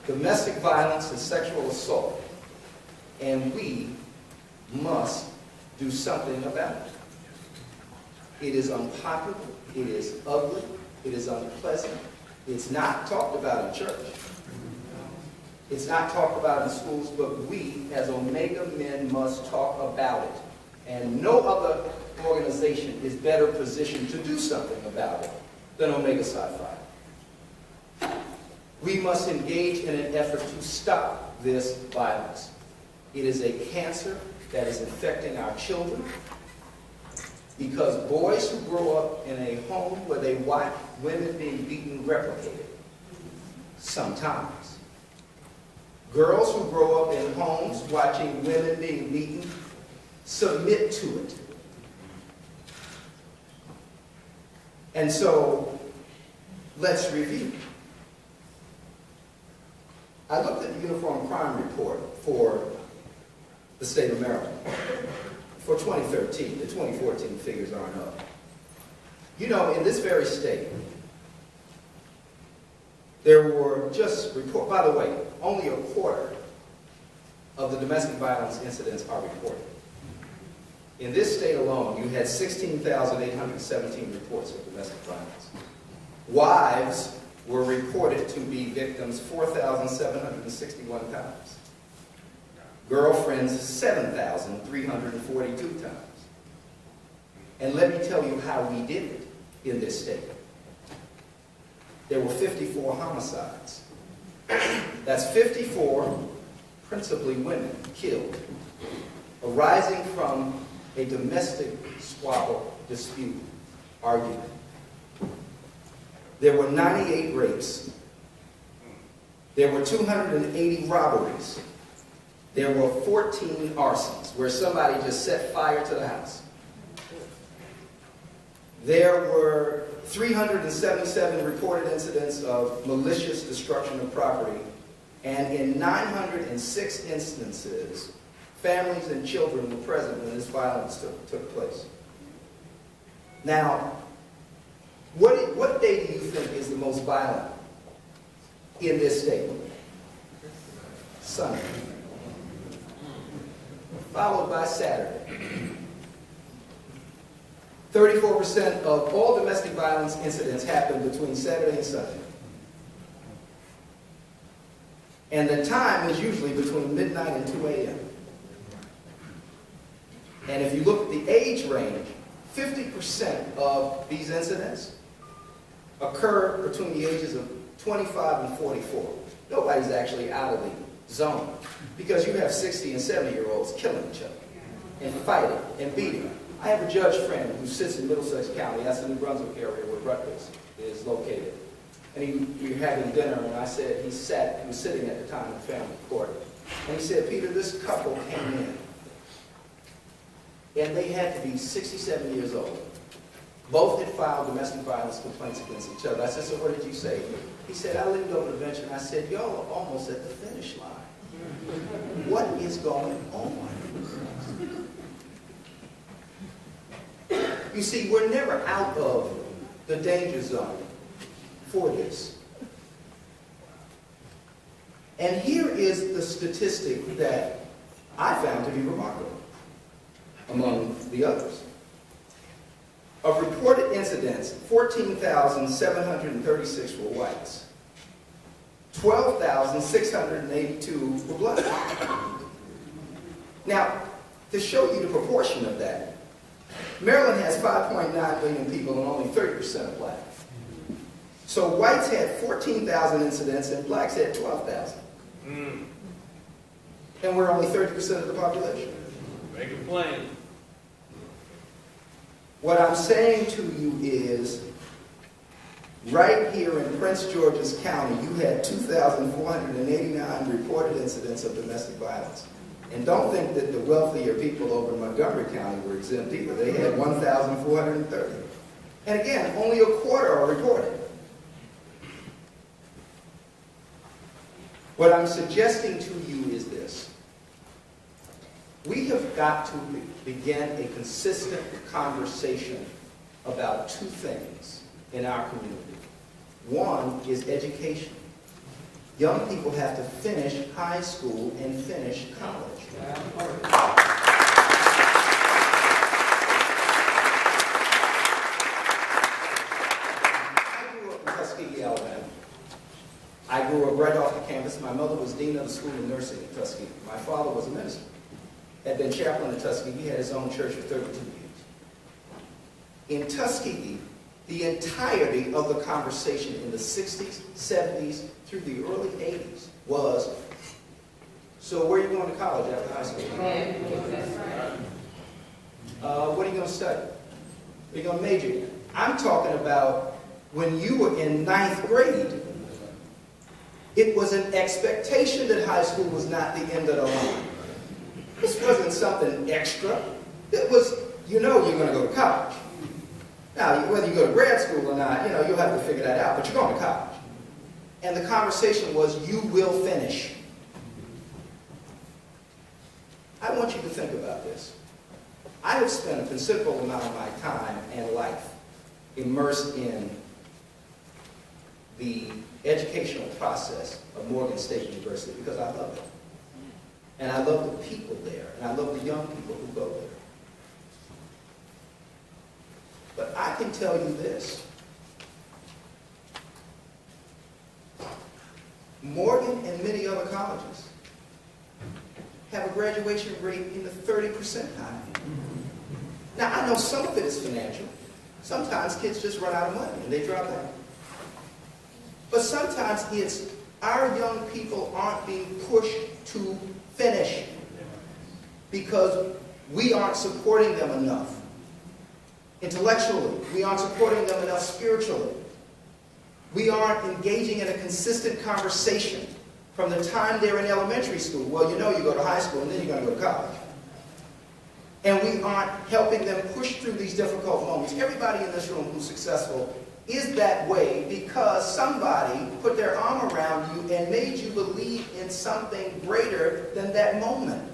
domestic violence and sexual assault, and we must do something about it. It is unpopular, it is ugly, it is unpleasant. It's not talked about in church. It's not talked about in schools, but we as Omega men must talk about it. And no other organization is better positioned to do something about it than Omega Psi Phi. We must engage in an effort to stop this violence. It is a cancer that is infecting our children because boys who grow up in a home where they watch women being beaten replicate it. Sometimes. Girls who grow up in homes watching women being beaten submit to it. And so, let's review. I looked at the Uniform Crime Report for the state of Maryland for 2013. The 2014 figures aren't up. You know, in this very state, there were just report. By the way, only a quarter of the domestic violence incidents are reported. In this state alone, you had 16,817 reports of domestic violence. Wives were reported to be victims 4,761 times. Girlfriends, 7,342 times. And let me tell you how we did it in this state. There were 54 homicides. That's 54, principally women, killed, arising from a domestic squabble, dispute, argument. There were 98 rapes. There were 280 robberies. There were 14 arsons, where somebody just set fire to the house. There were 377 reported incidents of malicious destruction of property, and in 906 instances, families and children were present when this violence took place. Now, what day do you think is the most violent in this state? Sunday. Followed by Saturday. 34% of all domestic violence incidents happen between Saturday and Sunday. And the time is usually between midnight and 2 a.m. And if you look at the age range, 50% of these incidents occur between the ages of 25 and 44. Nobody's actually out of the zone because you have 60 and 70-year-olds killing each other and fighting and beating. I have a judge friend who sits in Middlesex County, that's the New Brunswick area where Rutgers is located. And we were having dinner, and I said, he was sitting at the time in family court. And he said, Peter, this couple came in. And they had to be 67 years old. Both had filed domestic violence complaints against each other. I said, so what did you say? He said, I leaned over the bench and I said, y'all are almost at the finish line. What is going on? You see, we're never out of the danger zone for this. And here is the statistic that I found to be remarkable among the others. Of reported incidents, 14,736 were whites. 12,682 were black. Now, to show you the proportion of that, Maryland has 5.9 million people and only 30% are black. So whites had 14,000 incidents and blacks had 12,000. And we're only 30% of the population. Make it plain. What I'm saying to you is, right here in Prince George's County, you had 2,489 reported incidents of domestic violence. And don't think that the wealthier people over in Montgomery County were exempt either. They had 1,430. And again, only a quarter are reported. What I'm suggesting to you is this. We have got to begin a consistent conversation about two things in our community. One is education. Young people have to finish high school and finish college. I grew up in Tuskegee, Alabama. I grew up right off the campus. My mother was dean of the school of nursing in Tuskegee. My father was a minister. Had been chaplain in Tuskegee. He had his own church for 32 years. In Tuskegee, the entirety of the conversation in the 60s, 70s, through the early 80s was, so where are you going to college after high school? What are you going to study? What are you going to major in? I'm talking about when you were in 9th grade, it was an expectation that high school was not the end of the line. This wasn't something extra. It was, you know you're going to go to college. Now, whether you go to grad school or not, you'll have to figure that out, but you're going to college. And the conversation was, you will finish. I want you to think about this. I have spent a considerable amount of my time and life immersed in the educational process of Morgan State University because I love it. And I love the people there, and I love the young people who go there. But I can tell you this. Morgan and many other colleges have a graduation rate in the 30% high. Now, I know some of it is financial. Sometimes kids just run out of money and they drop out. But sometimes it's our young people aren't being pushed to finish because we aren't supporting them enough. Intellectually, we aren't supporting them enough spiritually. We aren't engaging in a consistent conversation from the time they're in elementary school. Well, you go to high school and then you're going to go to college. And we aren't helping them push through these difficult moments. Everybody in this room who's successful is that way because somebody put their arm around you and made you believe in something greater than that moment.